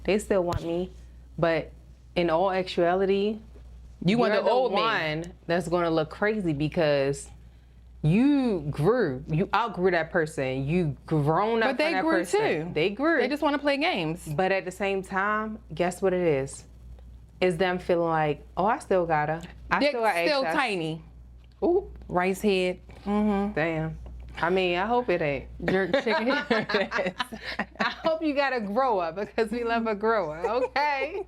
They still want me, but in all actuality, You want you're the old me. one that's going to look crazy because you outgrew that person. You grown up But they from that grew person. too. They grew. They just want to play games. But at the same time, guess what it is? It's them feeling like, oh, I still got her. Dick still got still access. tiny. Ooh, Rice head. damn. I mean, I hope it ain't. Jerk chicken. I hope you got a grower because we love a grower, okay?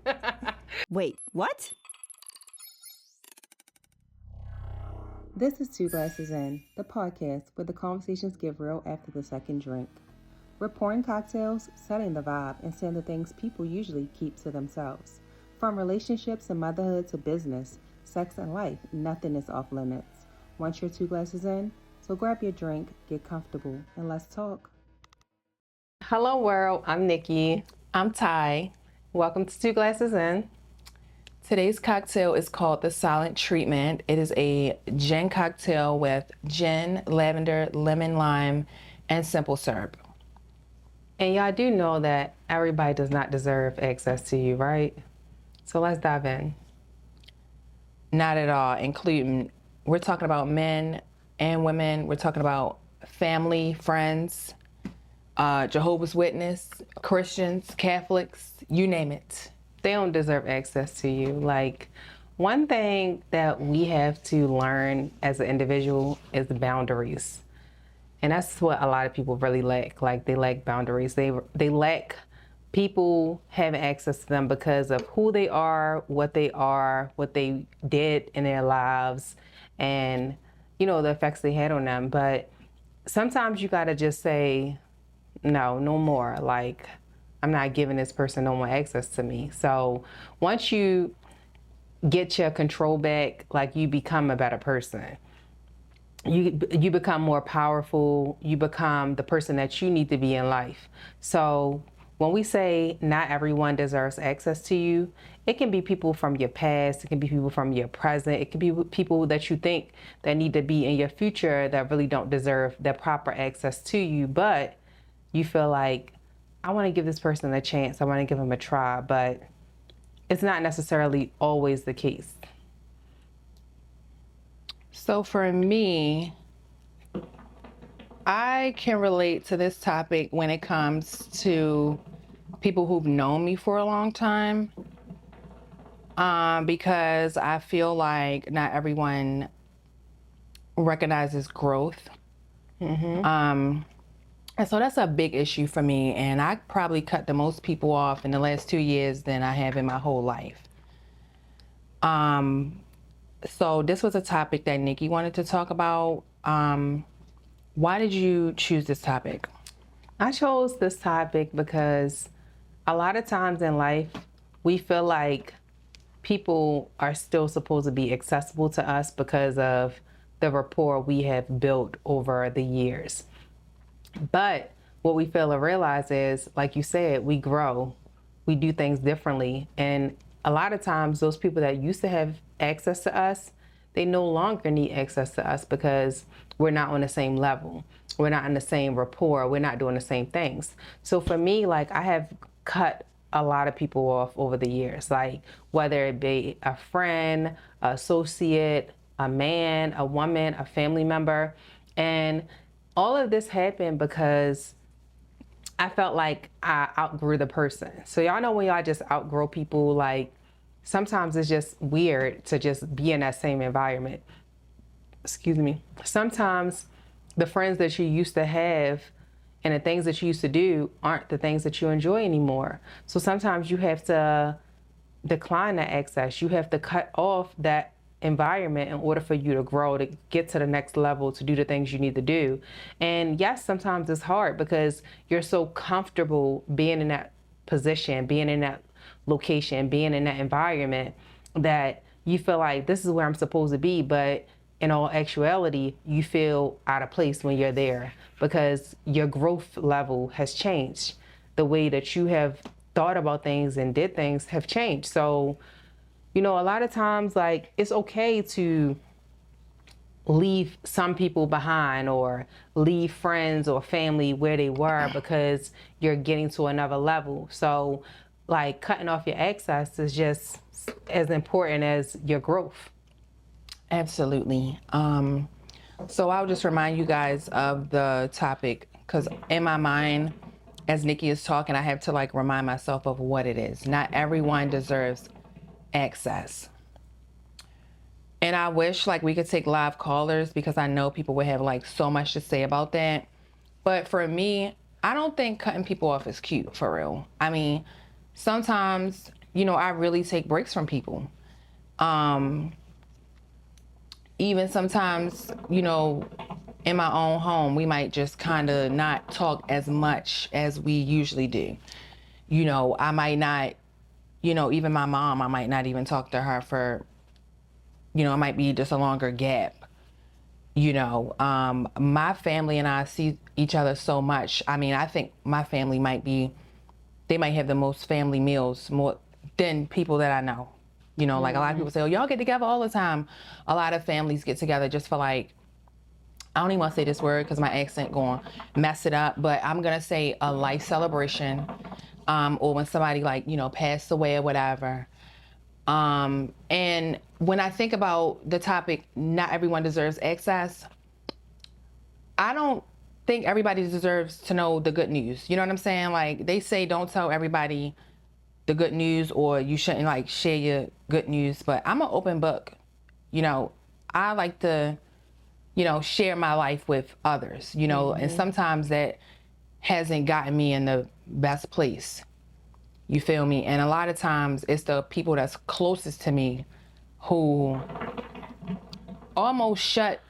Wait, what? This is Two Glasses In, the podcast where the conversations get real after the second drink. We're pouring cocktails, setting the vibe, and saying the things people usually keep to themselves. From relationships and motherhood to business, sex and life, nothing is off limits. Once you're 2 glasses in, so grab your drink, get comfortable, and let's talk. Hello, world. I'm Nikki. I'm Ty. Welcome to Two Glasses In. Today's cocktail is called the Silent Treatment. It is a gin cocktail with gin, lavender, lemon, lime, and simple syrup. And y'all do know that everybody does not deserve access to you, right? So let's dive in. Not at all, including, we're talking about men and women. We're talking about family, friends, Jehovah's Witness, Christians, Catholics, you name it. They don't deserve access to you. Like, one thing that we have to learn as an individual is boundaries. And that's what a lot of people really lack. Like, they lack boundaries. They lack people having access to them because of who they are, what they did in their lives, and, you know, the effects they had on them. But sometimes you gotta just say, no more. Like, I'm not giving this person no more access to me. So once you get your control back, like, you become a better person. You become more powerful. You become the person that you need to be in life. So when we say not everyone deserves access to you, it can be people from your past, it can be people from your present, it can be people that you think that need to be in your future that really don't deserve the proper access to you, but you feel like, I want to give this person a chance, I want to give them a try, but it's not necessarily always the case. So for me, I can relate to this topic when it comes to people who've known me for a long time, because I feel like not everyone recognizes growth. And so that's a big issue for me, and I probably cut the most people off in the last 2 years than I have in my whole life. So this was a topic that Nikki wanted to talk about. Why did you choose this topic? I chose this topic because a lot of times in life, we feel like people are still supposed to be accessible to us because of the rapport we have built over the years. But what we fail to realize is, like you said, we grow, we do things differently. And a lot of times those people that used to have access to us, they no longer need access to us because we're not on the same level. We're not in the same rapport. We're not doing the same things. So for me, like, I have cut a lot of people off over the years, like whether it be a friend, associate, a man, a woman, a family member. And all of this happened because I felt like I outgrew the person. So y'all know when y'all just outgrow people, like, sometimes it's just weird to just be in that same environment. Excuse me. Sometimes the friends that you used to have and the things that you used to do aren't the things that you enjoy anymore. So sometimes you have to decline that access. You have to cut off that environment in order for you to grow, to get to the next level, to do the things you need to do. And yes, sometimes it's hard because you're so comfortable being in that position, being in that location, being in that environment, that you feel like this is where I'm supposed to be. But in all actuality, you feel out of place when you're there because your growth level has changed. The way that you have thought about things and did things have changed. So, you know, a lot of times, like, it's okay to leave some people behind or leave friends or family where they were because you're getting to another level. So like cutting off your excess is just as important as your growth. Absolutely. So I'll just remind you guys of the topic, because in my mind, as Nikki is talking, I have to like remind myself of what it is. Not everyone deserves access. And I wish like we could take live callers, because I know people would have like so much to say about that. But for me, I don't think cutting people off is cute, for real. I mean, sometimes, I really take breaks from people. Even sometimes, in my own home, we might just kind of not talk as much as we usually do. I might not, even my mom, I might not even talk to her for, it might be just a longer gap. My family and I see each other so much. I mean, I think my family they might have the most family meals more than people that I know. Like a lot of people say, oh, y'all get together all the time. A lot of families get together just for like, I don't even want to say this word because my accent going to mess it up, but I'm going to say a life celebration, or when somebody like, passed away or whatever. And when I think about the topic, not everyone deserves access, I don't think everybody deserves to know the good news. You know what I'm saying? Like they say, don't tell everybody the good news, or you shouldn't like share your good news, but I'm an open book. I like to, share my life with others, and sometimes that hasn't gotten me in the best place. You feel me? And a lot of times it's the people that's closest to me who almost shut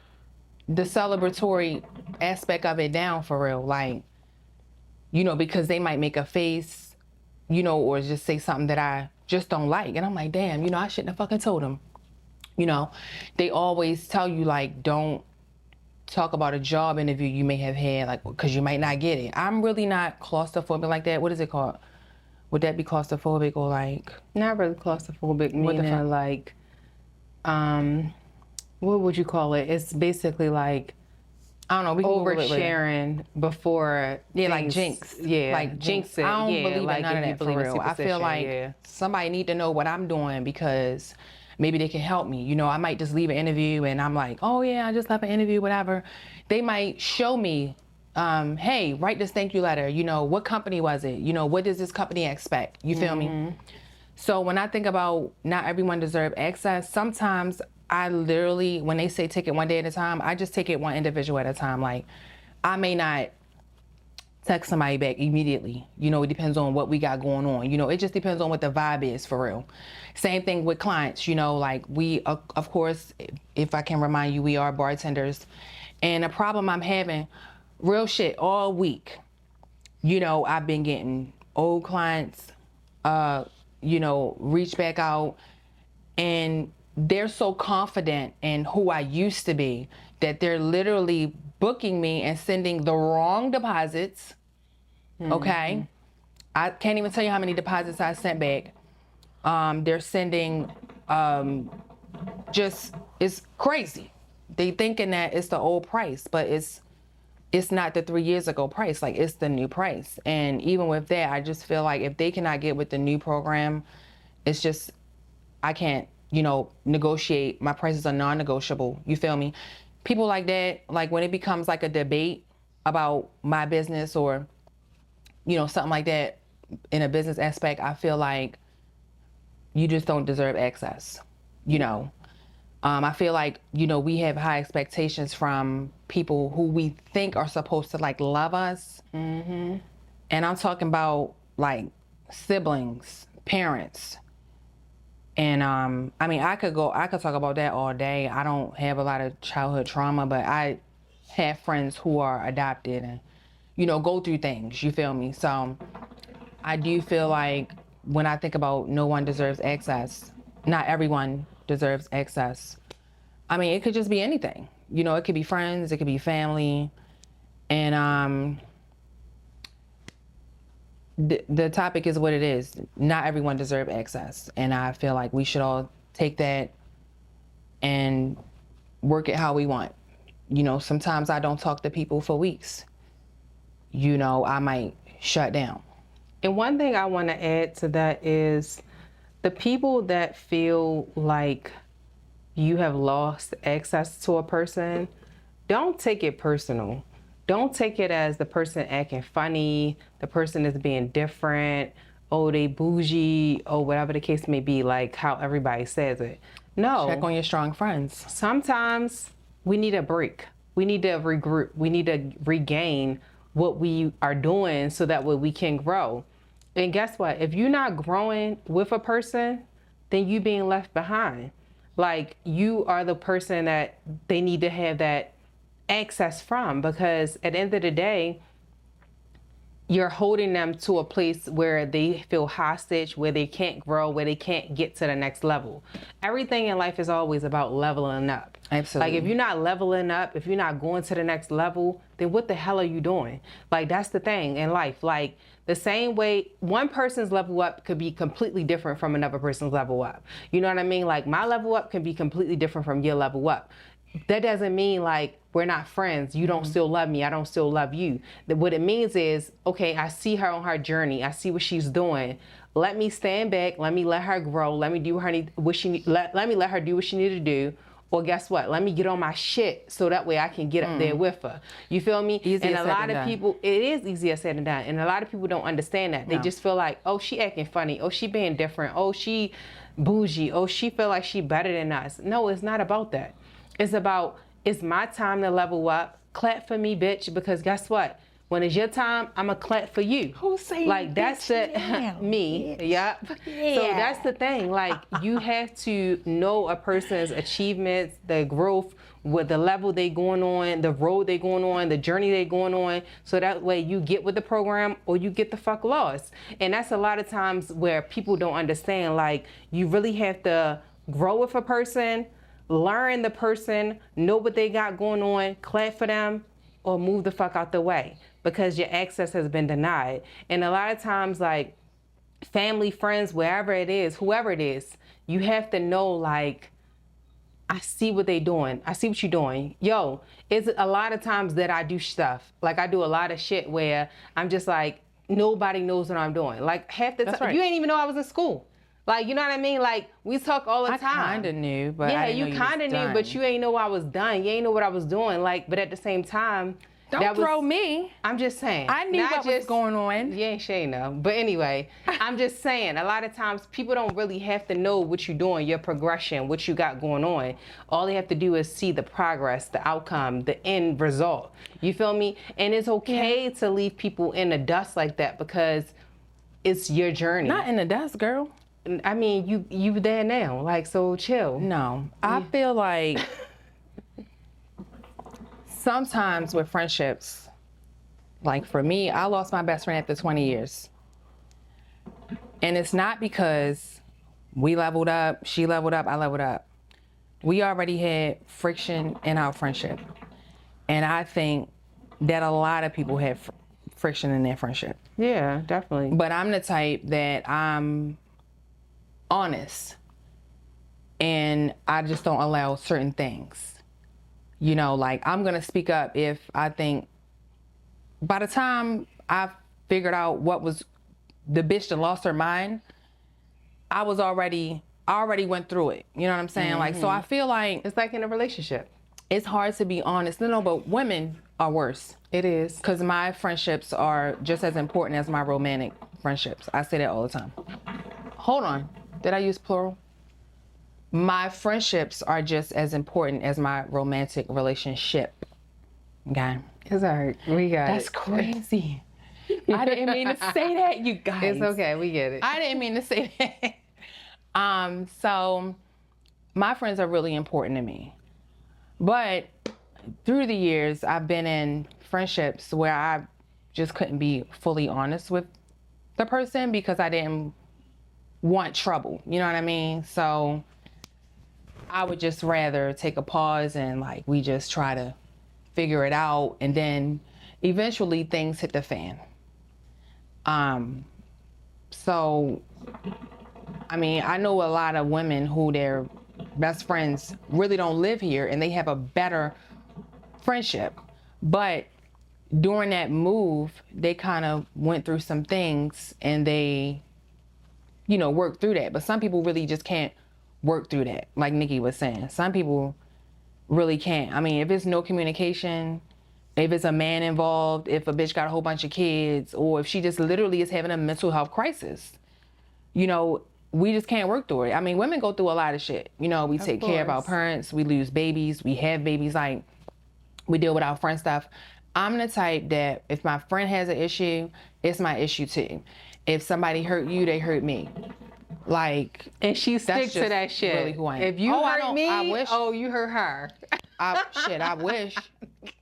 the celebratory aspect of it down, for real. Like, because they might make a face, or just say something that I just don't like. And I'm like, damn, I shouldn't have fucking told them. They always tell you like, don't talk about a job interview you may have had, like, because you might not get it. I'm really not claustrophobic like that. What is it called? Would that be claustrophobic, or like? Not really claustrophobic, What the fuck? meaning like, what would you call it? It's basically like I don't know. We can Google it later. oversharing before. Yeah, like things- jinx. Yeah, like jinx it. I don't yeah, believe like in none if of you that, for believe in real. I feel superstition, like yeah. somebody need to know what I'm doing, because maybe they can help me. I might just leave an interview and I'm like, oh yeah, I just left an interview, whatever. They might show me, hey, write this thank you letter. What company was it? What does this company expect? You feel me? So when I think about not everyone deserves access, sometimes I literally, when they say take it one day at a time, I just take it one individual at a time. Like, I may not text somebody back immediately. It depends on what we got going on. It just depends on what the vibe is, for real. Same thing with clients, like we, of course, if I can remind you, we are bartenders. And a problem I'm having, real shit, all week, I've been getting old clients, reach back out, and they're so confident in who I used to be that they're literally booking me and sending the wrong deposits. Okay. I can't even tell you how many deposits I sent back. They're sending, it's crazy. They thinking that it's the old price, but it's not the 3 years ago price. Like, it's the new price. And even with that, I just feel like if they cannot get with the new program, it's just, I can't, negotiate. My prices are non-negotiable. You feel me? People like that, like when it becomes like a debate about my business, or, something like that in a business aspect, I feel like you just don't deserve access. I feel like, we have high expectations from people who we think are supposed to like love us. And I'm talking about like siblings, parents. And I mean, I could talk about that all day. I don't have a lot of childhood trauma, but I have friends who are adopted and, go through things, you feel me? So I do feel like when I think about no one deserves access, not everyone deserves access. I mean, it could just be anything. It could be friends, it could be family. And the topic is what it is. Not everyone deserves access. And I feel like we should all take that and work it how we want. Sometimes I don't talk to people for weeks. I might shut down. And one thing I want to add to that is the people that feel like you have lost access to a person, don't take it personal. Don't take it as the person acting funny, the person is being different, oh, they bougie, or whatever the case may be, like how everybody says it. No. Check on your strong friends. Sometimes we need a break. We need to regroup. We need to regain what we are doing so that way we can grow. And guess what? If you're not growing with a person, then you being left behind. Like, you are the person that they need to have that access from, because at the end of the day, you're holding them to a place where they feel hostage, where they can't grow, where they can't get to the next level. Everything in life is always about leveling up. Absolutely. Like, if you're not leveling up, if you're not going to the next level, then what the hell are you doing? Like, that's the thing in life. Like, the same way one person's level up could be completely different from another person's level up. You know what I mean? Like, my level up can be completely different from your level up. That doesn't mean like we're not friends. You don't still love me. I don't still love you. What it means is, okay, I see her on her journey. I see what she's doing. Let me stand back. Let me let her grow. Let me do what she need. Let me let her do what she need to do. Or guess what? Let me get on my shit so that way I can get up there with her. You feel me? Easier and a said lot than of done. people, it is easier said than done. And a lot of people don't understand that. They just feel like, oh, she acting funny. Oh, she being different. Oh, she bougie. Oh, she feel like she better than us. No, it's not about that. It's about, it's my time to level up. Clap for me, bitch, because guess what? When it's your time, I'ma clap for you. Who's saying like that's bitch the now? me. Yep. Yeah. So that's the thing. Like, you have to know a person's achievements, their growth, what the level they going on, the road they going on, the journey they going on. So that way you get with the program or you get the fuck lost. And that's a lot of times where people don't understand. Like, you really have to grow with a person, learn the person, know what they got going on, clap for them, or move the fuck out the way because your access has been denied. And a lot of times, like, family, friends, wherever it is, whoever it is, you have to know, like, I see what they doing. I see what you're doing. Yo, it's a lot of times that I do stuff. Like, I do a lot of shit where I'm just like, nobody knows what I'm doing. Like, half the time, right. you ain't even know I was in school. Like, you know what I mean? Like, we talk all the I time. kind of knew, but Yeah, I didn't know you was kind of knew, done. but you ain't know I was done. You ain't know what I was doing. Like, but at the same time, Don't throw me. I'm just saying. I knew not what was going on. Yeah, ain't Shay know. But anyway, I'm just saying, a lot of times people don't really have to know what you're doing, your progression, what you got going on. All they have to do is see the progress, the outcome, the end result. You feel me? And it's okay to leave people in the dust like that because it's your journey. Not in the dust, girl. I mean, you there now, like, so chill. No, I feel like sometimes with friendships, like for me, I lost my best friend after 20 years. And it's not because we leveled up, she leveled up, I leveled up. We already had friction in our friendship. And I think that a lot of people have friction in their friendship. Yeah, definitely. But I'm the type that I'm honest and I just don't allow certain things. You know, like, I'm gonna speak up if I think, by the time I figured out what was the bitch that lost her mind, I already went through it. You know what I'm saying? Like, so I feel like It's like in a relationship. it's hard to be honest. No, but women are worse. It is. Because my friendships are just as important as my romantic friendships. I say that all the time. Hold on. Did I use plural? My friendships are just as important as my romantic relationship. Okay? It's all right. We got That's it. crazy. I didn't mean to say that, you guys. It's okay. We get it. I didn't mean to say that. So my friends are really important to me. But through the years, I've been in friendships where I just couldn't be fully honest with the person because I didn't want trouble. You know what I mean? So I would just rather take a pause and, like, we just try to figure it out. And then eventually things hit the fan. So, I mean, I know a lot of women who their best friends really don't live here and they have a better friendship. But during that move, they kind of went through some things and they, worked through that. But some people really just can't work through that. Like Nikki was saying, some people really can't. I mean, if it's no communication, if it's a man involved, if a bitch got a whole bunch of kids, or if she just literally is having a mental health crisis, we just can't work through it. I mean, women go through a lot of shit. We take care of our parents, we lose babies, we have babies, like we deal with our friend stuff. I'm the type that if my friend has an issue, it's my issue too. If somebody hurt you, they hurt me. Like, and she sticks to that shit. Really who I am. If you hurt me, I wish, you hurt her. I wish.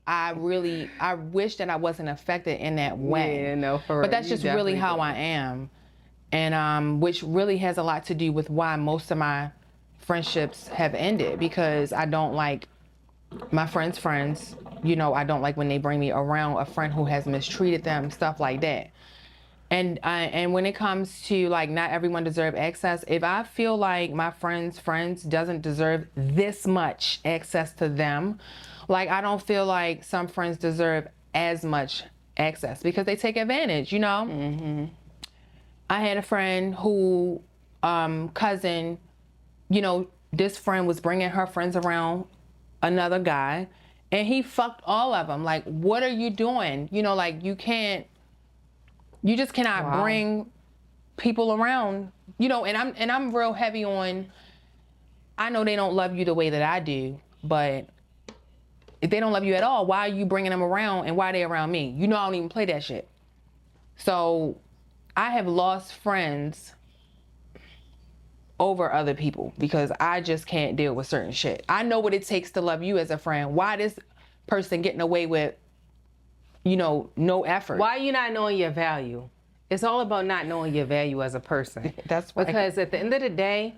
I wish that I wasn't affected in that way. Yeah, no, for real. But that's just really how I am. And which really has a lot to do with why most of my friendships have ended, because I don't like my friends' friends. I don't like when they bring me around a friend who has mistreated them, stuff like that. And when it comes to, like, not everyone deserves access, if I feel like my friends' friends doesn't deserve this much access to them, like, I don't feel like some friends deserve as much access because they take advantage, Mm-hmm. I had a friend who, cousin, this friend was bringing her friends around another guy, and he fucked all of them. Like, what are you doing? Like, you just cannot bring people around, and I'm real heavy on, I know they don't love you the way that I do, but if they don't love you at all, why are you bringing them around, and why are they around me? I don't even play that shit. So I have lost friends over other people because I just can't deal with certain shit. I know what it takes to love you as a friend. Why this person getting away with, no effort? Why are you not knowing your value? It's all about not knowing your value as a person. That's right. Because at the end of the day,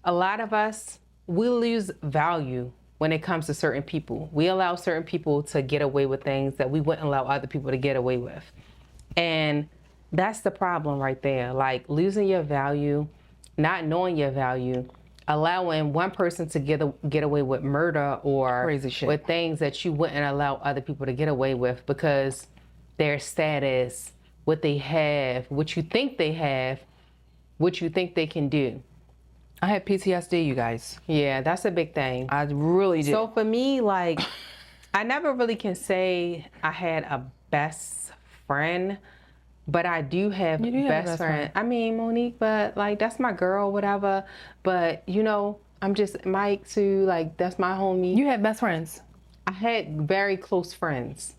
a lot of us, we lose value when it comes to certain people. We allow certain people to get away with things that we wouldn't allow other people to get away with. And that's the problem right there. Like, losing your value, not knowing your value, allowing one person to get away with murder or crazy shit, with things that you wouldn't allow other people to get away with because their status, what they have, what you think they have, what you think they can do. I had PTSD, you guys. Yeah, that's a big thing. I really did. So for me, like, I never really can say I had a best friend, but I do have best friend. I mean, Monique, but like, that's my girl, whatever. But I'm just Mike too. Like, that's my homie. You had best friends? I had very close friends.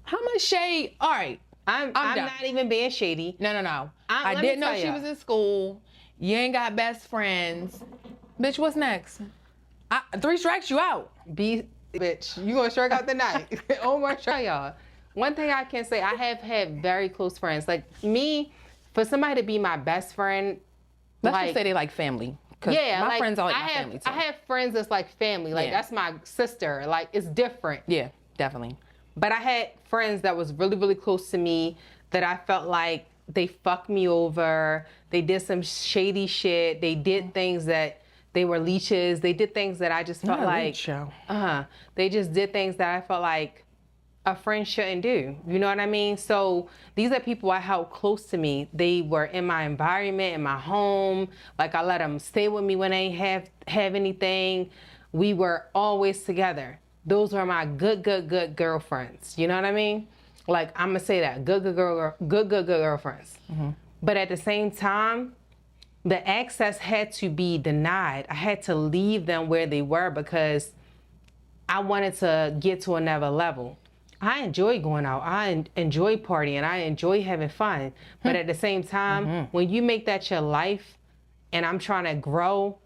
How much shade? All right, I'm not even being shady. No. I didn't know she was in school. You ain't got best friends. Bitch, what's next? 3 strikes, you out. Bitch, you gonna strike out the night. Oh my God, y'all. One thing I can say, I have had very close friends. Like, me, for somebody to be my best friend, let's just say they like family. Yeah, my friends are like my family too. I have friends that's like family. Like, that's my sister. Like, it's different. Yeah, definitely. But I had friends that was really, really close to me that I felt like they fucked me over. They did some shady shit. They did things that they were leeches. They did things that I just felt like, they just did things that I felt like a friend shouldn't do. You know what I mean? So these are people I held close to me. They were in my environment, in my home. Like, I let them stay with me when they have anything. We were always together. Those were my good girlfriends. You know what I mean? Like, I'm gonna say that, good girlfriends. Mm-hmm. But at the same time, the access had to be denied. I had to leave them where they were because I wanted to get to another level. I enjoy going out. I enjoy partying. I enjoy having fun. But at the same time, when you make that your life and I'm trying to grow,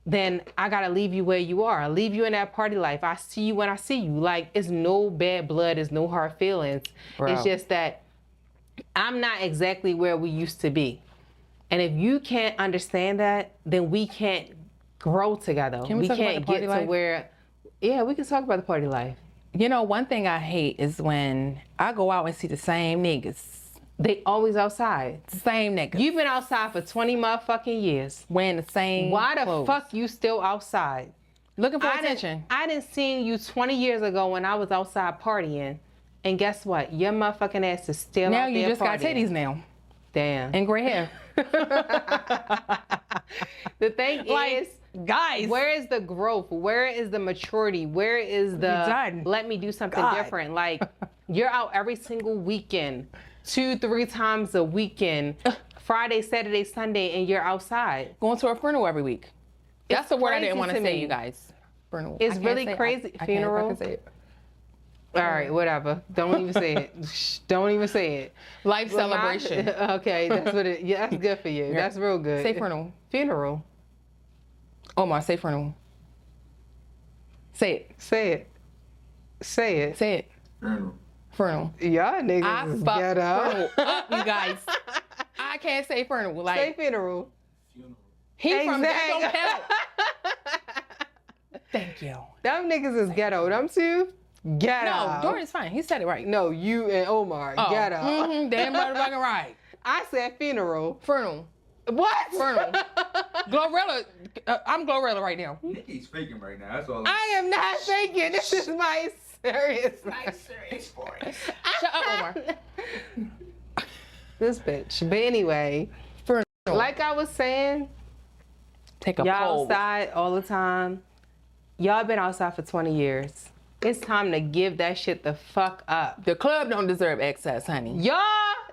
then I got to leave you where you are. I leave you in that party life. I see you when I see you. Like, it's no bad blood. It's no hard feelings. Bro. It's just that I'm not exactly where we used to be. And if you can't understand that, then we can't grow together. Can we talk can't about the party get life? To where, yeah, we can talk about the party life. One thing I hate is when I go out and see the same niggas. They always outside. Same niggas. You've been outside for 20 motherfucking years. Wearing the same Why the clothes. fuck you still outside? Looking for attention. I didn't see you 20 years ago when I was outside partying. And guess what? Your motherfucking ass is still Now out you there just got partying. titties now Damn. and gray hair. The thing is, guys, where is the growth? Where is the maturity? Where is the done. let me do something God. different? Like, you're out every single weekend, 2-3 times a weekend, Friday, Saturday, Sunday, and you're outside. going to a funeral every week. That's the word I didn't crazy want to to say, me. you guys. Funeral. It's I can't really say it. crazy. I Funeral? can't say it. All right, whatever. Don't even say it. Shh, don't even say it. Life Well, celebration. Okay, that's what it. Yeah, that's good for you. That's real good. Say funeral. Funeral. Omar, say funeral. Say it. Say it. Say it. Say it. Funeral. Y'all niggas I is fuck ghetto. funeral up, you guys. I can't say funeral. Like, Say funeral. he from that don't Exactly. count. Thank you. Them niggas is ghetto. Them two, ghetto. No, Dorian's fine. He said it right. No, you and Omar, Oh, ghetto. damn motherfucking right. I said funeral. Funeral. What? Funeral. Glorilla. I'm Glorilla right now. Nikki's faking right now. That's all. I am not faking. This is my serious. Serious voice. Shut up, Omar. This bitch. But anyway, Funeral. like I was saying, Take a y'all poll. outside all the time. Y'all been outside for 20 years. It's time to give that shit the fuck up. The club don't deserve access, honey. Y'all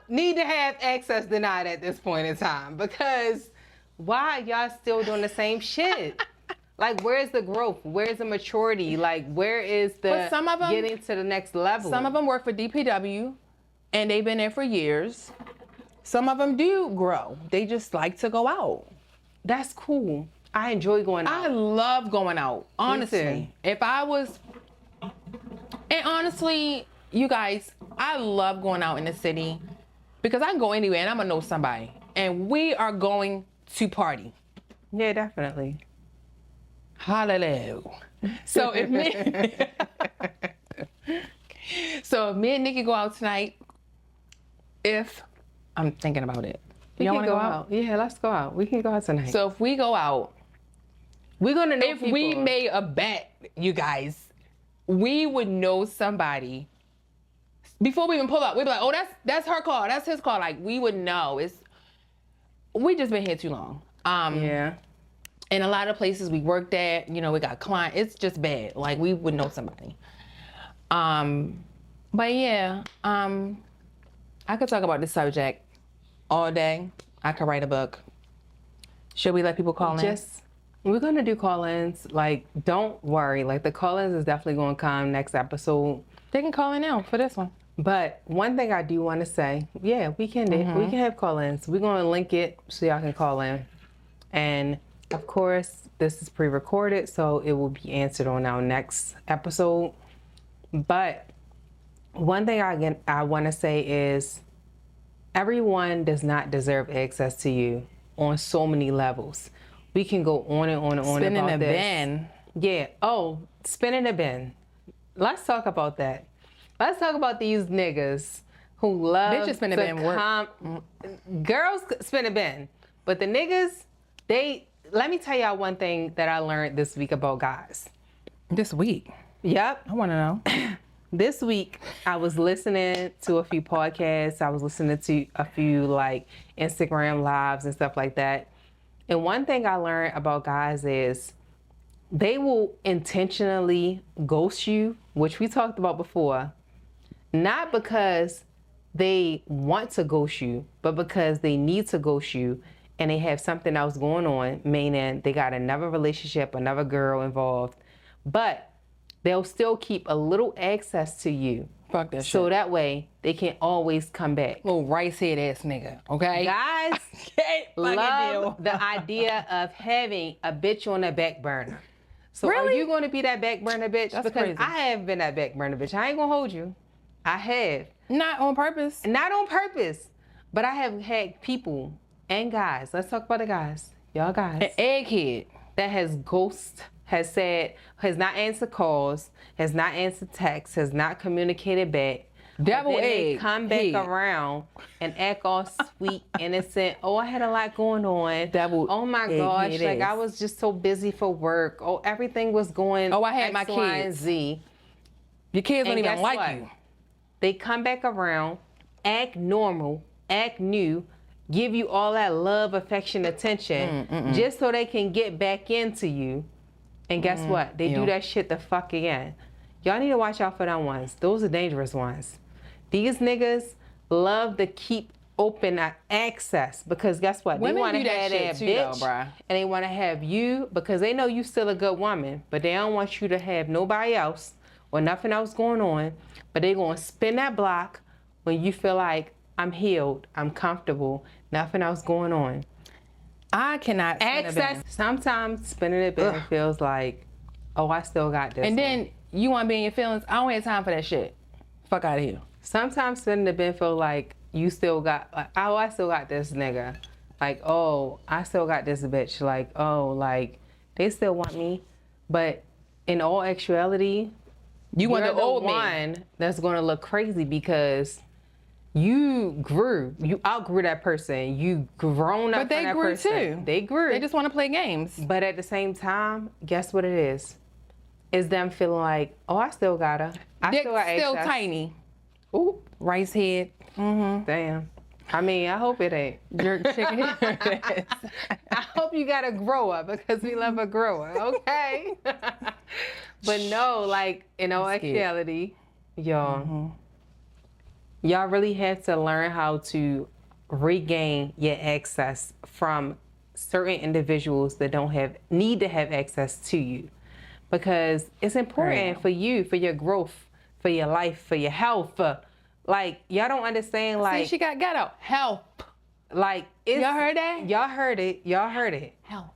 need to have access denied at this point in time, because why y'all still doing the same shit? Like, where's the growth? Where's the maturity? Like, where is the But some of 'em- getting to the next level? Some of them work for DPW, and they've been there for years. Some of them do grow. They just like to go out. That's cool. I enjoy going out. I love going out, honestly. If I was, and honestly, you guys, I love going out in the city because I can go anywhere and I'm gonna know somebody. And we are going to party. Yeah, definitely. Hallelujah. So if me, so if me and Nikki go out tonight, if I'm thinking about it, We y'all can wanna go out. Yeah, let's go out. We can go out tonight. So if we go out, we're gonna know if we people. made a bet, you guys, we would know somebody before we even pull up. We'd be like, oh, that's her car, that's his car. Like, we would know. We just been here too long. Yeah. In a lot of places we worked at, you know, we got clients. It's just bad. Like, we would know somebody. But yeah, I could talk about this subject all day. I could write a book. Should we let people call in? We're gonna do call-ins. Like, don't worry. Like, the call-ins is definitely gonna come next episode. They can call in now for this one. But one thing I do want to say, yeah, we can have call-ins. We're gonna link it so y'all can call in. And of course, this is pre-recorded, so it will be answered on our next episode. But one thing I want to say is, everyone does not deserve access to you on so many levels. We can go on and on and on Spinning about a this. bin. Yeah. Oh, spinning a bin. Let's talk about that. Let's talk about these niggas who love Bitches spin a to bin work. Girls spin a bin, but the niggas, let me tell y'all one thing that I learned this week about guys. This week. Yep. I want to know. This week, I was listening to a few podcasts. I was listening to a few like Instagram lives and stuff like that. And one thing I learned about guys is they will intentionally ghost you, which we talked about before, not because they want to ghost you, but because they need to ghost you and they have something else going on, meaning they got another relationship, another girl involved, but they'll still keep a little access to you. Fuck that shit. So that way they can always come back. Little rice head ass nigga, okay? Guys love the idea of having a bitch on the back burner. So are you going to be that back burner bitch? That's because crazy. I have been that back burner bitch. I ain't going to hold you. I have. Not on purpose. Not on purpose, but I have had people and guys. Let's talk about the guys. Y'all guys. An egghead. That has not answered calls, has not answered texts, has not communicated back. Devil Then they egg come back head. around and act all sweet, innocent. Oh, I had a lot going on. Devil Oh my egg gosh, head like I ass. was just so busy for work. Oh, everything was going. Oh, I had X, my Y, and kids. Z. Your kids don't And even guess like what? you. they come back around, act normal, act new, give you all that love, affection, attention, just so they can get back into you. And guess what? They do that shit the fuck again. Y'all need to watch out for them ones. Those are dangerous ones. These niggas love to keep open access because guess what? Women they want to do that have shit that too, bitch though, bruh. and they want to have you because they know you still a good woman, but they don't want you to have nobody else or nothing else going on. But they gonna spin that block when you feel like I'm healed, I'm comfortable, nothing else going on. I cannot spin a Access. bin. Sometimes spinning it bin feels like, oh, I still got this. And one. then you want to be in your feelings. I don't have time for that shit. Fuck out of here. Sometimes spinning the bin feel like you still got, like, oh, I still got this nigga. Like, oh, I still got this bitch. Like, oh, like, they still want me. But in all actuality, You want you're the old me. one that's going to look crazy because you outgrew that person. You grown up But they from that grew person. too. They grew. They just want to play games. But at the same time, guess what it is? It's them feeling like, oh, I still got her. I Dick still got still access. tiny. Ooh, Rice head. damn. I mean, I hope it ain't. Jerk chicken. I hope you got a grower because we love a grower, okay? But no, like, in all actuality, y'all really have to learn how to regain your access from certain individuals that need to have access to you. Because it's important for you, for your growth, for your life, for your health. Like, y'all don't understand, like... See, she got ghetto. Help. Like, it's, Y'all heard that? Y'all heard it. Y'all heard it. Help.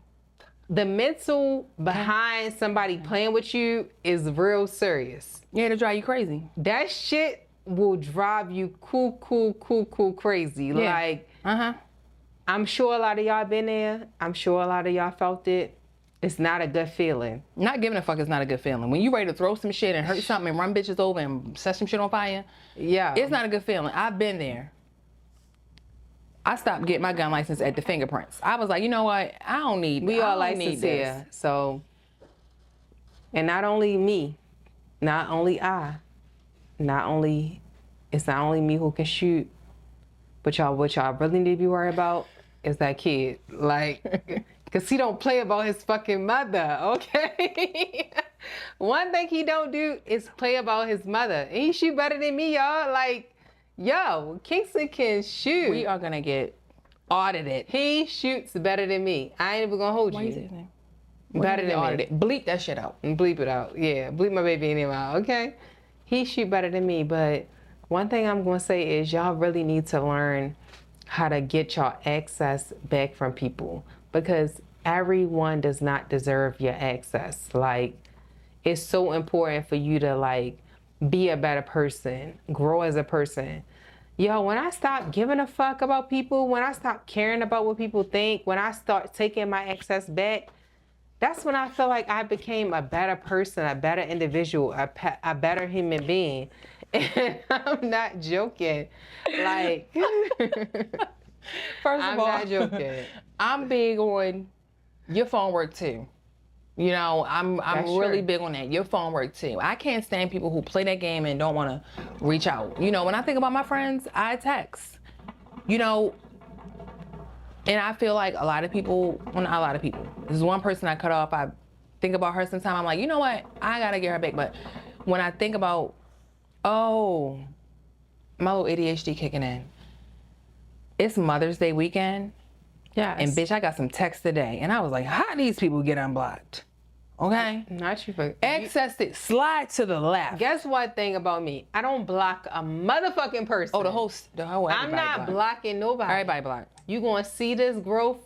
The mental behind somebody playing with you is real serious. Yeah, it'll drive you crazy. That shit will drive you cool crazy. Yeah. Like, Uh-huh. I'm sure a lot of y'all been there. I'm sure a lot of y'all felt it. It's not a good feeling. Not giving a fuck is not a good feeling. When you ready to throw some shit and hurt something and run bitches over and set some shit on fire, Yeah. it's not a good feeling. I've been there. I stopped getting my gun license at the fingerprints. I was like, you know what? I don't need We all I don't need licensed this. here. So, and not only me, not only it's not only me who can shoot, but what y'all really need to be worried about is that kid. Like, because he don't play about his fucking mother, okay? One thing he don't do is play about his mother. And he shoot better than me, y'all. Like, yo, Kingston can shoot. We are gonna get audited. He shoots better than me. I ain't even gonna hold Why you. you say his name? Better than me. Audited. Bleep that shit out. And bleep it out. Yeah, bleep my baby name out, okay? He shoot better than me, but one thing I'm gonna say is y'all really need to learn how to get y'all access back from people because everyone does not deserve your access. Like, it's so important for you to, like, be a better person, grow as a person. Yo, when I stop giving a fuck about people, when I stop caring about what people think, when I start taking my access back, that's when I feel like I became a better person, a better individual, a better human being. And I'm not joking. Like, First I'm of all, not joking. I'm big on your phone work too. You know, I'm That's really true. big on that. Your phone work too. I can't stand people who play that game and don't want to reach out. You know, when I think about my friends, I text. You know, and I feel like a lot of people, well, not a lot of people. This is one person I cut off. I think about her sometime. I'm like, you know what? I gotta get her back. But when I think about, oh, my little ADHD kicking in. It's Mother's Day weekend. Yeah. And bitch, I got some text today. And I was like, how these people get unblocked? Okay? Not you, but Access it, slide to the left. guess one thing about me? I don't block a motherfucking person. Oh, the whole I'm not blocking nobody. Everybody blocked. You gonna see this growth.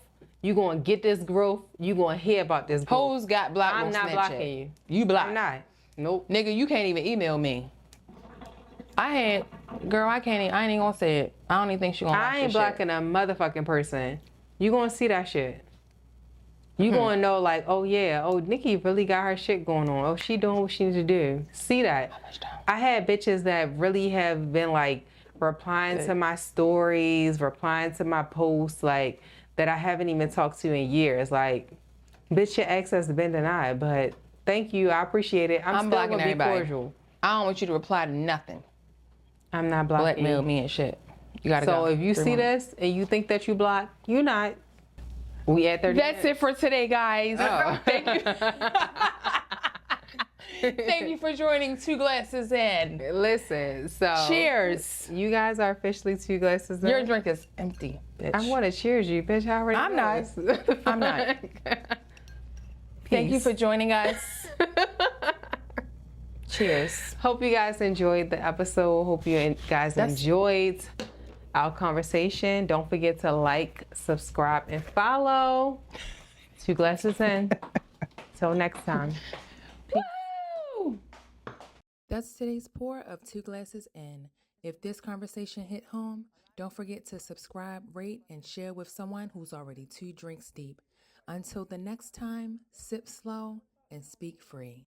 You gonna get this growth. You gonna hear about this growth. Hoes got blocked I'm on not Snapchat. blocking you. You blocked. I'm not. Nope. Nigga, you can't even email me. Girl, I ain't even gonna say it. I don't even think she gonna watch I ain't this shit. blocking a motherfucking person. You gonna see that shit. You gonna know like, oh yeah, oh Nikki really got her shit going on. Oh, she doing what she needs to do. See that. I had bitches that really have been like replying to my stories, replying to my posts, like that I haven't even talked to in years. Like, bitch, your access has been denied, but thank you, I appreciate it. I'm still blocking gonna be everybody. cordial. I don't want you to reply to nothing. I'm not blocking blackmailed you. me and shit. You gotta So go. if you 3 see months. this and you think that you blocked, you're not. We at 30 That's it for today, guys. Oh. Thank you. Thank you for joining Two Glasses In. Listen, so Cheers. You guys are officially 2 glasses in. Your drink is empty, bitch. I want to cheers you, bitch. I already I'm know not. this. I'm not. Thank you for joining us. Cheers. Hope you guys enjoyed the episode. Hope you guys enjoyed our conversation. Don't forget to like, subscribe, and follow. 2 glasses in. Till next time. Woo! That's today's pour of 2 Glasses In. If this conversation hit home, don't forget to subscribe, rate, and share with someone who's already 2 drinks deep. Until the next time, sip slow and speak free.